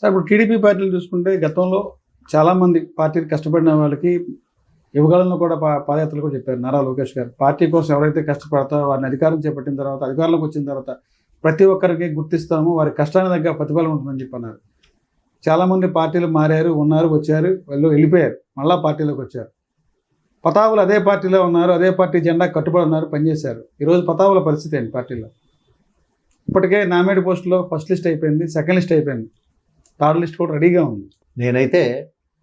Sir ఇప్పుడు TDP పార్టీలు చూసుకుంటే గతంలో చాలామంది పార్టీకి కష్టపడిన వాళ్ళకి యువకాలంలో కూడా పాదయాత్రలు కూడా చెప్పారు నారా లోకేష్ గారు. పార్టీ కోసం ఎవరైతే కష్టపడతారో వారిని అధికారం చేపట్టిన తర్వాత, అధికారంలోకి వచ్చిన తర్వాత ప్రతి ఒక్కరికి గుర్తిస్తాము, వారి కష్టానికి తగ్గ ప్రతిఫలం ఉంటుందని చెప్పి అన్నారు. చాలామంది పార్టీలు మారారు, ఉన్నారు, వచ్చారు, వాళ్ళు వెళ్ళిపోయారు, మళ్ళా పార్టీలోకి వచ్చారు. పతావులు అదే పార్టీలో ఉన్నారు, అదే పార్టీ జెండా కట్టుబడి ఉన్నారు, పనిచేశారు. ఈరోజు పతావుల పరిస్థితి ఏంటి పార్టీలో? ఇప్పటికే నామినేట్ పోస్టులో ఫస్ట్ లిస్ట్ అయిపోయింది, సెకండ్ లిస్ట్ అయిపోయింది, థర్డ్ లిస్ట్ కూడా రెడీగా ఉంది. నేనైతే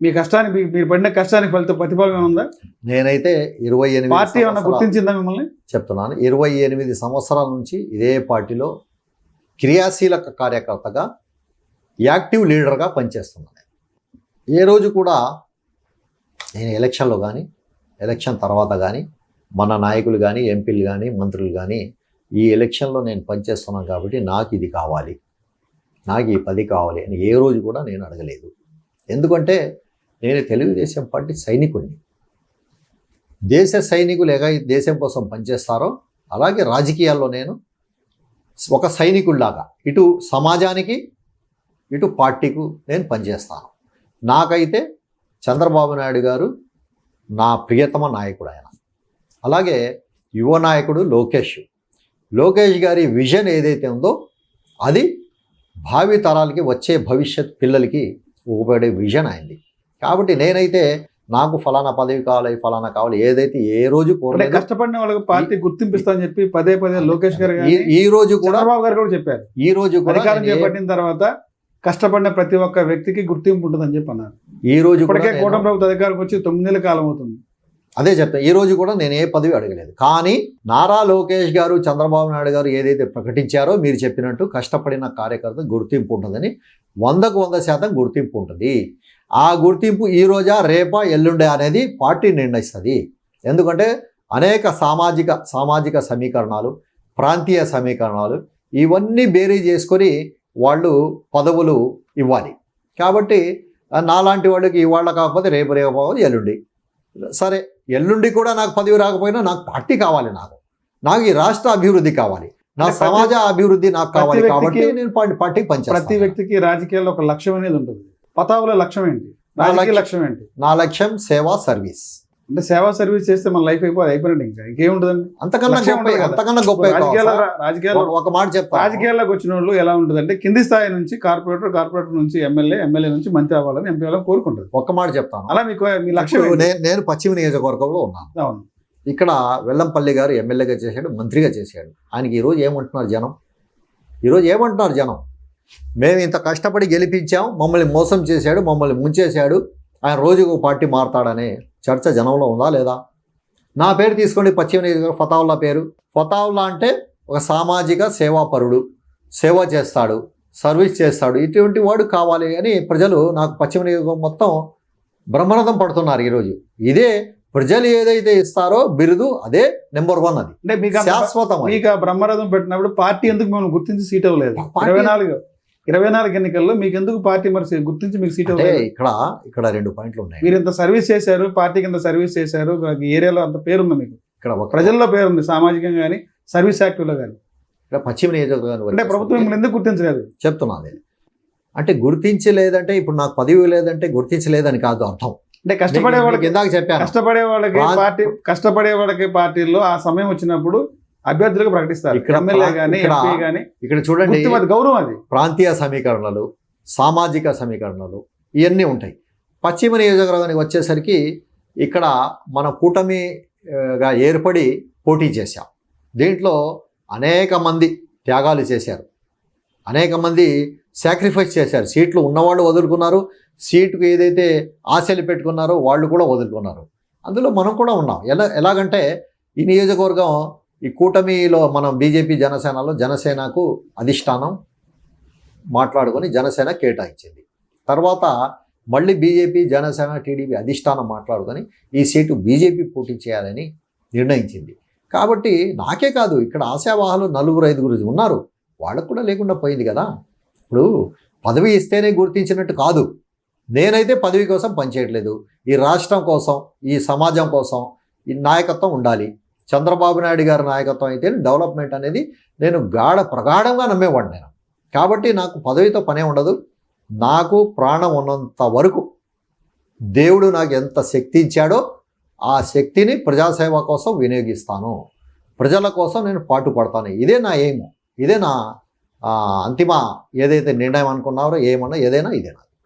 మీ కష్టానికి, మీరు పడిన కష్టానికి ప్రతిఫలం ఉందా? నేనైతే 28 పార్టీ ఏమన్నా గుర్తించిందా మిమ్మల్ని? చెప్తున్నాను. 28 సంవత్సరాల నుంచి ఇదే పార్టీలో క్రియాశీలక కార్యకర్తగా, యాక్టివ్ లీడర్గా పనిచేస్తున్నాను. ఏ రోజు కూడా నేను ఎలక్షన్లో కానీ, ఎలక్షన్ తర్వాత కానీ, మన నాయకులు కానీ, ఎంపీలు కానీ, మంత్రులు కానీ ఈ ఎలక్షన్లో నేను పనిచేస్తున్నాను కాబట్టి నాకు ఇది కావాలి, నాకు ఈ 10 కావాలి అని ఏ రోజు కూడా నేను అడగలేదు. ఎందుకంటే నేను తెలుగుదేశం పార్టీ సైనికుడిని. దేశ సైనికులు ఎలా దేశం కోసం పనిచేస్తారో అలాగే రాజకీయాల్లో నేను ఒక సైనికుడిలాగా ఇటు సమాజానికి ఇటు పార్టీకు నేను పనిచేస్తాను. నాకైతే చంద్రబాబు నాయుడు గారు నా ప్రియతమ నాయకుడు. ఆయన అలాగే యువ నాయకుడు లోకేష్ గారి విజన్ ఏదైతే ఉందో అది భావి తరాలకి, వచ్చే భవిష్యత్ పిల్లలకి ఉపయోగపడే విజన్ అయింది. కాబట్టి నేనైతే నాకు ఫలానా పదవి కావాలి, ఫలానా కావాలి ఏదైతే ఏ రోజు కోరలేదు. కష్టపడిన వాళ్ళకి పార్టీ గుర్తింపిస్తా అని చెప్పి పదే లోకేష్ గారు ఈ రోజు కూడా, చంద్రబాబు గారు కూడా చెప్పారు. ఈ రోజు కూడా అధికారం చేపట్టిన తర్వాత కష్టపడిన ప్రతి ఒక్క వ్యక్తికి గుర్తింపు ఉంటుందని చెప్పి అన్నారు. ఈ రోజు ఇప్పటికే కూటమి ప్రభుత్వ అధికారికి వచ్చి 9 నెలల కాలం అవుతుంది. అదే చెప్తా. ఈ రోజు కూడా నేను ఏ పదవి అడగలేదు. కానీ నారా లోకేష్ గారు, చంద్రబాబు నాయుడు గారు ఏదైతే ప్రకటించారో మీరు చెప్పినట్టు కష్టపడిన కార్యకర్త గుర్తింపు ఉంటుందని 100% గుర్తింపు ఉంటుంది. ఆ గుర్తింపు ఈ రోజా, రేపా, ఎల్లుండే అనేది పార్టీ నిర్ణయిస్తుంది. ఎందుకంటే అనేక సామాజిక సమీకరణాలు, ప్రాంతీయ సమీకరణాలు ఇవన్నీ బేరీ చేసుకొని వాళ్ళు పదవులు ఇవ్వాలి. కాబట్టి నాలాంటి వాళ్ళకి ఇవాళ కాకపోతే రేపు కాకపోతే ఎల్లుండి, సరే ఎల్లుండి కూడా నాకు పదవి రాకపోయినా నాకు పార్టీ కావాలి, నాకు ఈ రాష్ట్ర అభివృద్ధి కావాలి, నా సమాజ అభివృద్ధి నాకు కావాలి. కాబట్టి నేను పార్టీకి పనిచేస్తాను. ప్రతి వ్యక్తికి రాజకీయాల్లో ఒక లక్ష్యం అనేది ఉంటుంది. పతావుల లక్ష్యం ఏంటి? లక్ష్యం ఏంటి? నా లక్ష్యం సేవా సర్వీస్. అంటే సేవా సర్వీస్ చేస్తే మన లైఫ్ అయిపోయినట్టు ఇంకా ఇంకేముంటుందండి? అంతకన్నా గొప్ప రాజకీయాల్లో ఒక మాట చెప్తా. రాజకీయాల్లోకి వచ్చిన వాళ్ళు ఎలా ఉంటుందంటే కింది స్థాయి నుంచి కార్పొరేటర్ నుంచి ఎమ్మెల్యే నుంచి మంత్రి అవ్వాలని ఎంపీ అవ్వాలని కోరుకుంటారు. ఒక్క మాట చెప్తాను. అలా మీకు మీ లక్ష్యం? నేను పశ్చిమ నియోజకవర్గంలో ఉన్నాను. అవును. ఇక్కడ వెల్లంపల్లి గారు ఎమ్మెల్యేగా చేశాడు, మంత్రిగా చేశాడు. ఆయనకి ఈరోజు ఏమంటున్నారు జనం? మేము ఇంత కష్టపడి గెలిపించాం, మమ్మల్ని మోసం చేశాడు, మమ్మల్ని ముంచేశాడు, ఆయన రోజుకు పార్టీ మారతాడనే చర్చ జనంలో ఉందా లేదా? నా పేరు తీసుకోండి, పశ్చిమ నియోజకవర్గం ఫతావుల్లా పేరు. ఫతావుల్లా అంటే ఒక సామాజిక సేవాపరుడు, సేవ చేస్తాడు, సర్వీస్ చేస్తాడు, ఇటువంటి వాడు కావాలి అని ప్రజలు నాకు పశ్చిమ నియోజకవర్గం మొత్తం బ్రహ్మరథం పడుతున్నారు. ఈరోజు ఇదే ప్రజలు ఏదైతే ఇస్తారో బిరుదు అదే నెంబర్ 1. అది అంటే మీకు శాశ్వతం. మీకు ఆ బ్రహ్మరథం పెట్టినప్పుడు పార్టీ ఎందుకు మేము గుర్తించి సీట్ అవ్వలేదు? 24 ఎన్నికల్లో మీకు ఎందుకు పార్టీ మరి గుర్తించి మీకు సీట్ అవ్వలేదు? ఇక్కడ 2 పాయింట్లు ఉన్నాయి. మీరు ఇంత సర్వీస్ చేశారు, పార్టీకి ఇంత సర్వీస్ చేశారు, ఏరియాలో అంత పేరుంది మీకు, ఇక్కడ ప్రజల్లో పేరుంది, సామాజికంగా కానీ సర్వీస్ యాక్టివ్లో కానీ. ఇక్కడ పశ్చిమ నియోజకవర్గం అంటే ప్రభుత్వం మిమ్మల్ని ఎందుకు గుర్తించలేదు చెప్తున్నది. అంటే గుర్తించలేదంటే ఇప్పుడు నాకు పదవి లేదంటే గుర్తించలేదని కాదు అర్థం. అంటే కష్టపడే వాళ్ళకి, ఇందాక చెప్పాను, కష్టపడే వాళ్ళకి పార్టీల్లో ఆ సమయం వచ్చినప్పుడు అభ్యర్థులకు ప్రకటిస్తారు. ఇక్కడ చూడండి, గౌరవం, అది ప్రాంతీయ సమీకరణలు, సామాజిక సమీకరణలు ఇవన్నీ ఉంటాయి. పశ్చిమ నియోజకవర్గానికి వచ్చేసరికి ఇక్కడ మన కూటమిగా ఏర్పడి పోటీ చేశాం. దీంట్లో అనేక మంది త్యాగాలు చేశారు, అనేక మంది సాక్రిఫైస్ చేశారు. సీట్లు ఉన్నవాళ్ళు వదులుకున్నారు, సీటుకు ఏదైతే ఆశలు పెట్టుకున్నారో వాళ్ళు కూడా వదులుకున్నారు. అందులో మనం కూడా ఉన్నాం. ఎలాగంటే ఈ నియోజకవర్గం ఈ కూటమిలో మనం బీజేపీ జనసేనకు అధిష్టానం మాట్లాడుకొని జనసేన కేటాయించింది. తర్వాత మళ్ళీ బీజేపీ, జనసేన, టీడీపీ అధిష్టానం మాట్లాడుకొని ఈ సీటు బీజేపీ పోటీ చేయాలని నిర్ణయించింది. కాబట్టి నాకే కాదు, ఇక్కడ ఆశావాహులు 4-5 ఉన్నారు, వాళ్ళకు కూడా లేకుండా పోయింది కదా. ఇప్పుడు పదవి ఇస్తేనే గుర్తించినట్టు కాదు. నేనైతే పదవి కోసం పనిచేయట్లేదు, ఈ రాష్ట్రం కోసం, ఈ సమాజం కోసం ఈ నాయకత్వం ఉండాలి. చంద్రబాబు నాయుడు గారి నాయకత్వం అయితే డెవలప్మెంట్ అనేది నేను ప్రగాఢంగా నమ్మేవాడు నేను. కాబట్టి నాకు పదవితో పనే ఉండదు. నాకు ప్రాణం ఉన్నంత వరకు దేవుడు నాకు ఎంత శక్తి ఇచ్చాడో ఆ శక్తిని ప్రజాసేవ కోసం వినియోగిస్తాను, ప్రజల కోసం నేను పాటుపడతాను. ఇదే నా ఎయిమ్, ఇదే నా అంతిమ ఏదైతే నిర్ణయం అనుకున్నారో ఏమన్నా ఏదైనా ఇదేనా.